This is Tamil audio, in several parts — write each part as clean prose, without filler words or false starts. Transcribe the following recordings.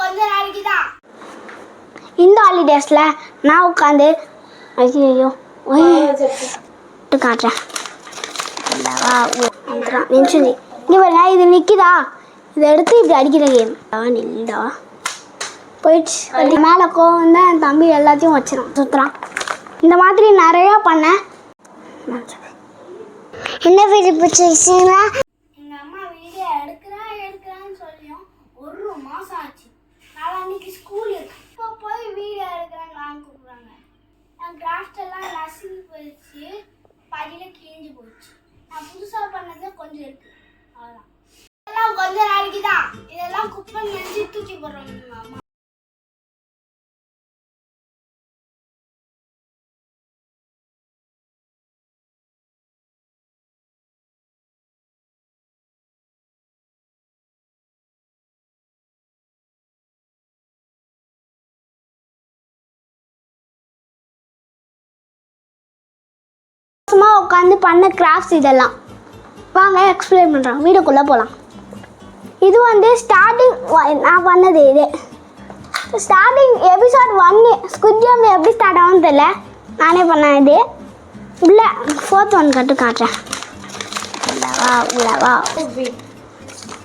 கொஞ்சம் நாளைக்கு தான். இந்த ஹாலிடேஸில் நான் உட்காந்து ஐயோ காட்டுறேன். நிமிஷம் இங்கே பாருங்க, இது நிற்கிதா, இதை எடுத்து இப்படி அடிக்கிற கேம். நில்டா போயிடுச்சு. மேலே கோவம் தான் என் தம்பி எல்லாத்தையும் வச்சிடும், சுற்றுறான். இந்த மாதிரி நிறையா பண்ணேன். என்ன வீடியோ பிடிச்சிருச்சுங்களா? எங்கள் அம்மா வீடியோ எடுக்கிறான்னு சொல்லியும் 1 மாதம் ஆச்சு. நாளைக்கு ஸ்கூல் இருக்கு. இப்போ போய் வீடியோ எடுக்கிறேன்னு கூப்பிட்றாங்க. என் கிராஃப்ட் எல்லாம் நசுங்கி போயிடுச்சு, பாதியில் கிழிஞ்சு போயிடுச்சு. நான் புதுசாக பண்ணது கொஞ்சம் இருக்கு, அவ்வளோதான். இதெல்லாம் கொஞ்சம் நாளைக்கு தான். இதெல்லாம் குப்பை நினைச்சு தூக்கி போடுறோம் அம்மா. சும்மா உட்காந்து பண்ண கிராஃப்ட்ஸ் இதெல்லாம் வாங்க எக்ஸ்பிளைன் பண்ணுறோம். வீடியோக்குள்ளே போகலாம். இது வந்து ஸ்டார்டிங் நான் பண்ணது. இது ஸ்டார்டிங் எபிசோட் 1 ஸ்குவிட் கேம் எப்படி ஸ்டார்ட் ஆகும்னு தெரியல, நானே பண்ணேன். இது உள்ள 4th ஒன் கட்டு காட்டுறேன். உள்ளவா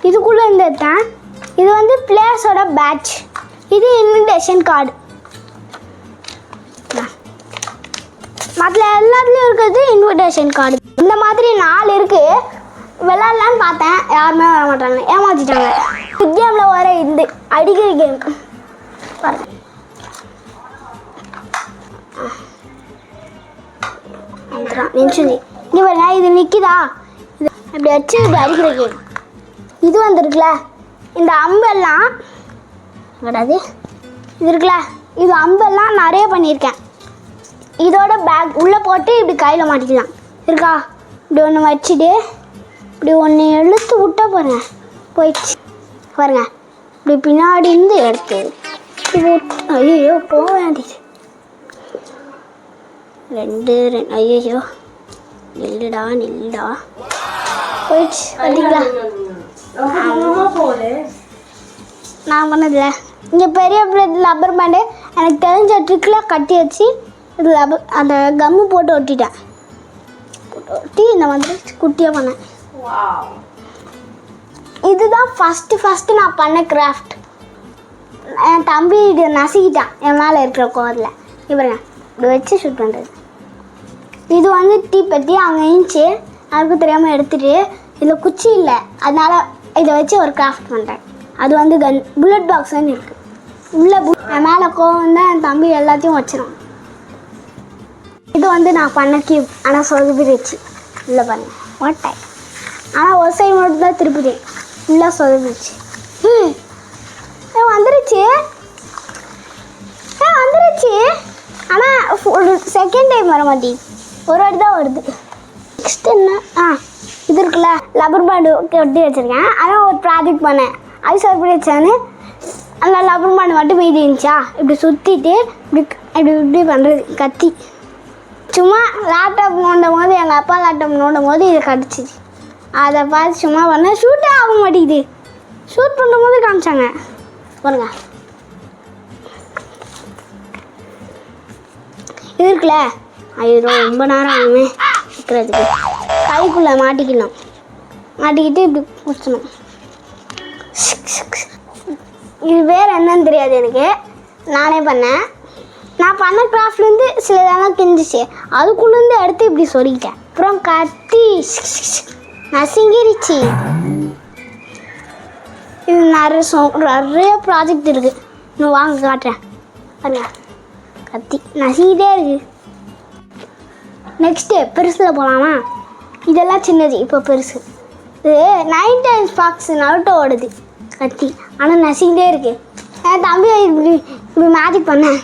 இதுக்குள்ளே இருந்து எடுத்தேன். இது வந்து பிளேயர்ஸோட பேட்ச். இது இன்விடேஷன் கார்டு. மற்ற எல்லாத்துலேயும் இருக்கிறது இன்விடேஷன் கார்டு. இந்த மாதிரி 4 இருக்குது. விளாட்லான்னு பார்த்தேன், யாருமே வர மாட்டாங்க, ஏமாற்றிட்டாங்க. ஸ்குவிட் கேமில் வர இது அடிக்கிற கேம் பாருங்க. நிமிஷம் இங்கே பாருங்க, இது நிற்கிதா, இது அப்படி வச்சு இப்படி அடிக்கிற கேம். இது வந்துருக்குல்ல, இந்த அம்பெல்லாம் கிடையாது, இது இருக்குல்ல, இது அம்பெல்லாம் நிறைய பண்ணியிருக்கேன். இதோட பேக் உள்ளே போட்டு இப்படி கையில் மாட்டிக்கலாம். இருக்கா, இப்படி ஒன்று வச்சுட்டு இப்படி ஒன்று இழுத்து விட்டா பாருங்க போயிடுச்சு. பாருங்க இப்படி பின்னாடி இருந்து எடுத்து இது. ஐயோ போக வேண்டியது. 2 ஐயோ நில்லுடா போயிடுச்சு. பார்த்தீங்களா நான் பண்ணதில்ல. இங்கே பெரிய லப்பர் பேண்டு எனக்கு தெரிஞ்ச ட்ரிக்கில் கட்டி வச்சு இது அந்த கம்மு போட்டு ஒட்டிட்டேன். ஒட்டி இந்த மாதிரி குட்டியாக பண்ணேன். இதுதான் ஃபஸ்ட்டு நான் பண்ண கிராஃப்ட். என் தம்பி இது நசுக்கிட்டான் என் மேலே இருக்கிற கோரில். இவருங்க இப்படி வச்சு ஷூட் பண்ணுறது. இது வந்து தீப்பெட்டி அங்கே இருந்துச்சு, யாருக்கும் தெரியாமல் எடுத்துகிட்டு. இதில் குச்சி இல்லை, அதனால் இதை வச்சு ஒரு கிராஃப்ட் பண்ணுறேன். அது வந்து புல்லட் பாக்ஸ்ன்னு இருக்குது. உள்ள என் மேலே கோவம் தான் என் தம்பி எல்லாத்தையும் வச்சிடும். இது வந்து நான் பண்ண கியூப், ஆனால் சொதப்பிடுச்சு. இல்லை பாருங்க ஓட்டை, ஆனால் ஒரு சைடு மட்டும் தான் திருப்பிது, ஃபுல்லாக சொதப்பிடுச்சு. வந்துருச்சு ஆனால் ஒரு செகண்ட் டைம் வர மாட்டேங்குது, ஒரு வாட்டி தான் வருது. நெக்ஸ்ட் என்ன, இது இருக்குல்ல லப்பர் பேண்டு ஒட்டி வச்சுருக்கேன். அதான் ஒரு ப்ராஜெக்ட் பண்ணேன், அது சொதப்பிடுச்சான்னு. அந்த லப்பர் பேண்டு மட்டும் மீதி இருந்துச்சா, இப்படி சுற்றிட்டு இப்படி பண்ணுறது கத்தி. சும்மா லேப்டாப் நோண்டும் போது, எங்கள் அப்பா லேப்டாப் நோண்டும் போது இது கிடச்சிச்சு. அதை பார்த்து சும்மா பண்ண ஷூட்டே ஆக மாட்டேங்குது. ஷூட் பண்ணும்போது காமிச்சாங்க பாருங்க. இது இருக்குல்ல, ஐயோ ரொம்ப நேரம் ஆகுமே இருக்கிறதுக்கு. கைக்குள்ளே மாட்டிக்கிட்டு இப்படி பிடிச்சணும். இது வேறு என்னன்னு தெரியாது எனக்கு, நானே பண்ணேன். நான் பண்ண கிராஃப்ட்லேருந்து சில இதெல்லாம் கிஞ்சிச்சு, அதுக்குள்ளேருந்து எடுத்து இப்படி சொல்லிக்கிட்டேன். அப்புறம் கத்தி நசுங்கிருச்சு. இது நிறைய ப்ராஜெக்ட் இருக்குது, இன்னும் வாங்க காட்டுறேன் பாருங்க. கத்தி நசுங்கிட்டே இருக்குது. நெக்ஸ்ட்டு பெருசில் போகலாமா? இதெல்லாம் சின்னது, இப்போ பெருசு. இது 9 times பாக்ஸ் நடுட்ட ஓடுது கத்தி, ஆனால் நசுங்கிட்டே இருக்குது. என் தம்பி இப்படி மேஜிக் பண்ணேன்,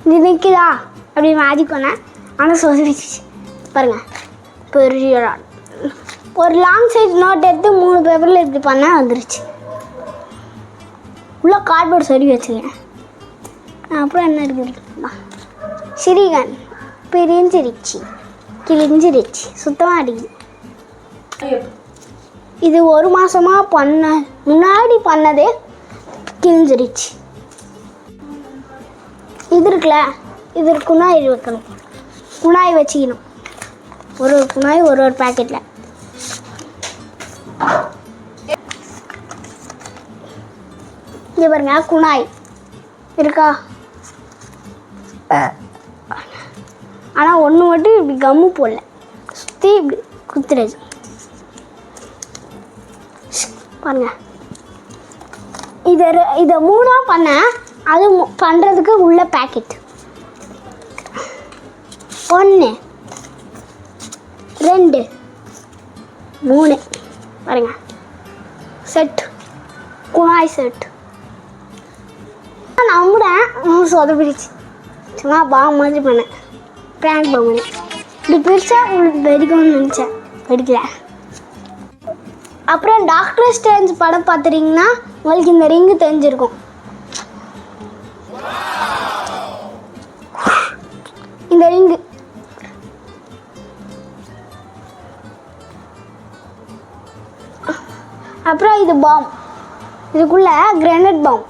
இது நிற்குதா, அப்படி மேஜிக் பண்ணேன், ஆனால் சொதப்பிச்சு பாருங்கள். பெரிய ஒரு லாங் சைஸ் நோட் எடுத்து 3 பேப்பரில் இப்படி பண்ணால் வந்துருச்சு. உள்ள கார்ட்போர்ட் சொல்லி வச்சுக்கேன். அப்புறம் என்ன இருக்குது, சிரிகன் கிழிஞ்சிருச்சு சுத்தமாக அடிக்குது. இது 1 மாதமாக முன்னாடி பண்ணதே கிழிஞ்சிருச்சு. இது இருக்குல்ல, இது குணாய் வைக்கணும். குணாய் வச்சுக்கணும். ஒரு குணாய் ஒரு பேக்கெட்டில். இங்கே பாருங்க, குணாய் இருக்கா? ஆனால் ஒன்று மட்டும் இப்படி கம்மு போடல, சுற்றி இப்படி குத்துறது பாருங்க. இதை 3 பண்ண, அது பண்ணுறதுக்கு உள்ள பேக்கெட் 1 2 3 பாருங்க. செட், குணாய் செட். நம்புறேன் சொதப்பிடுச்சு. சும்மா பாம் மாதிரி பண்ணேன், ப்ராங்க் பாம் பண்ணேன். இப்படி பிரிச்சா உங்களுக்கு வெடிக்கும்னு நினச்சேன், வெடிக்கல. அப்புறம் டாக்டர் ஸ்ட்ரேஞ்ச் படம் பார்த்துட்டிங்கன்னா உங்களுக்கு இந்த ரிங்கு தெரிஞ்சிருக்கும். இந்த ரிங்கு அப்புறம் இது பாம், இதுக்குள்ள கிரானைட் பாம்.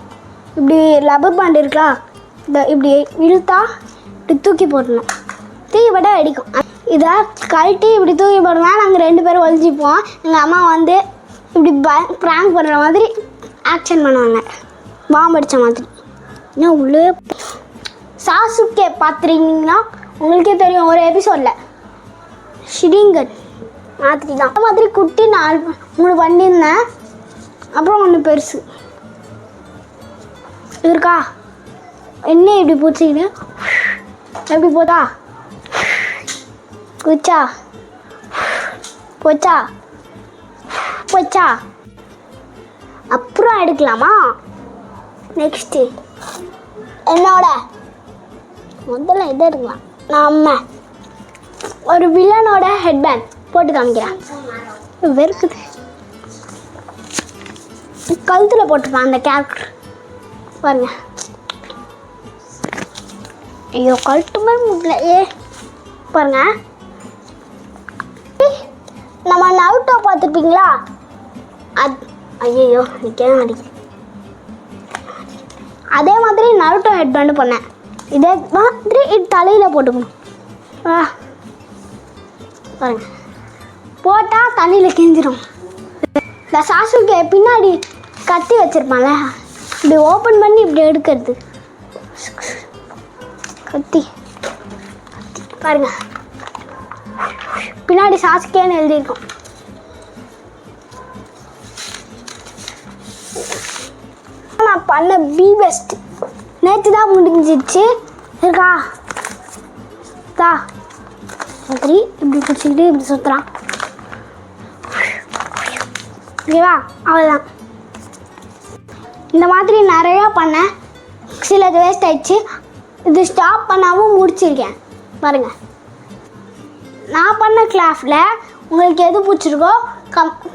இப்படி லப்பர் பேண்ட் இருக்கலாம், இதை இப்படி இழுத்தா இப்படி தூக்கி போடணும், தூக்கிப்பட்ட அடிக்கும். இதை கழட்டி இப்படி தூக்கி போடுனா நாங்கள் 2 பேரும் ஒழிஞ்சிப்போம். எங்கள் அம்மா வந்து இப்படி ப்ராங்க் பண்ணுற மாதிரி ஆக்ஷன் பண்ணுவாங்க, பாம்பு அடித்த மாதிரி. இன்னும் உள்ளே சாசுகே பார்த்துருக்கீங்கன்னா உங்களுக்கே தெரியும், ஒரு எபிசோடில் ஷிரிங்கன் மாதிரி தான். அந்த மாதிரி குட்டி 3 பண்ணியிருந்தேன். அப்புறம் ஒன்று பெருசு இருக்கா, என்ன இப்படி பூச்சிக்கிட்டு எப்படி போதா, குச்சா போச்சா போச்சா. அப்புறம் எடுக்கலாமா? நெக்ஸ்ட்டு என்னோட முதல்ல எது எடுக்கலாம்? நம்ம ஒரு வில்லனோட ஹெட்பேண்ட் போட்டு காமிக்கிறேன். வெறுக்குது, கழுத்தில் போட்டுருப்பான் அந்த கேரக்டர் பாருங்க. ஐயோ கழுட்டுமே முடியல. பாருங்க, நம்ம நருட்டோ பார்த்துருப்பீங்களா? ஐயோ நிற்க அடிக்க. அதே மாதிரி நருட்டோ ஹெட்பேண்டு பண்ணேன். இதே மாதிரி இது தலையில் போட்டுக்கணும். பாருங்க, போட்டால் தண்ணியில் கிஞ்சிடும். இந்த சாசுக்கு பின்னாடி கத்தி வச்சுருப்பான்ல, இப்படி ஓப்பன் பண்ணி இப்படி எடுக்கிறது கத்தி. பாருங்க, பின்னாடி சாசுக்கேன்னு எழுதியிருக்கோம். நான் பண்ண பி பெஸ்ட் நேற்று தான் முடிஞ்சிச்சு இருக்கா. மாதிரி இப்படி பிடிச்சிக்கிட்டு இப்படி சுற்றுறான். ஓகேவா? அவ்வளோதான். இந்த மாதிரி நிறையா பண்ணேன், சிலது வேஸ்ட் ஆயிடுச்சு. இது ஸ்டாப் பண்ணாமல் முடிச்சிருக்கேன் பாருங்கள். நான் பண்ண கிளாஸில் உங்களுக்கு எது பிடிச்சிருக்கோ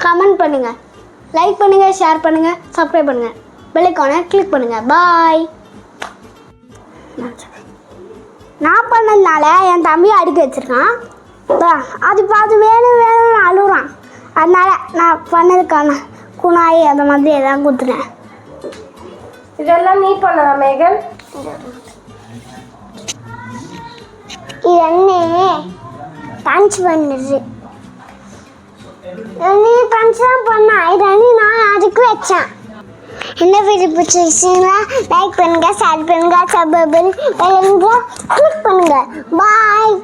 கமெண்ட் பண்ணுங்கள், லைக் பண்ணுங்கள், ஷேர் பண்ணுங்கள், சப்ஸ்கிரைப் பண்ணுங்கள், பெல் ஐகானை கிளிக் பண்ணுங்கள். பாய். நான் பண்ணதுனால என் தம்பி அடிக்க வச்சுருக்கான். அது வேணும்னு அழுகுறான். அதனால் நான் பண்ணதுக்கான குணாய் அந்த மாதிரி எதாவது கொடுத்துட்டேன். இதெல்லாம் நீ பண்ணதா மேகன்? இது என்ன பஞ்ச் பண்ணுது, நீ பஞ்ச் தான் பண்ணா, இது நான் அதுக்கு வச்சேன். இந்த வீடியோ பிடிச்சிருச்சுன்னா லைக் பண்ணுங்கள், ஷேர் பண்ணுங்கள், சப்ஸ்கிரைப் பண்ணுங்கள், கிளிக் பண்ணுங்கள். பாய்.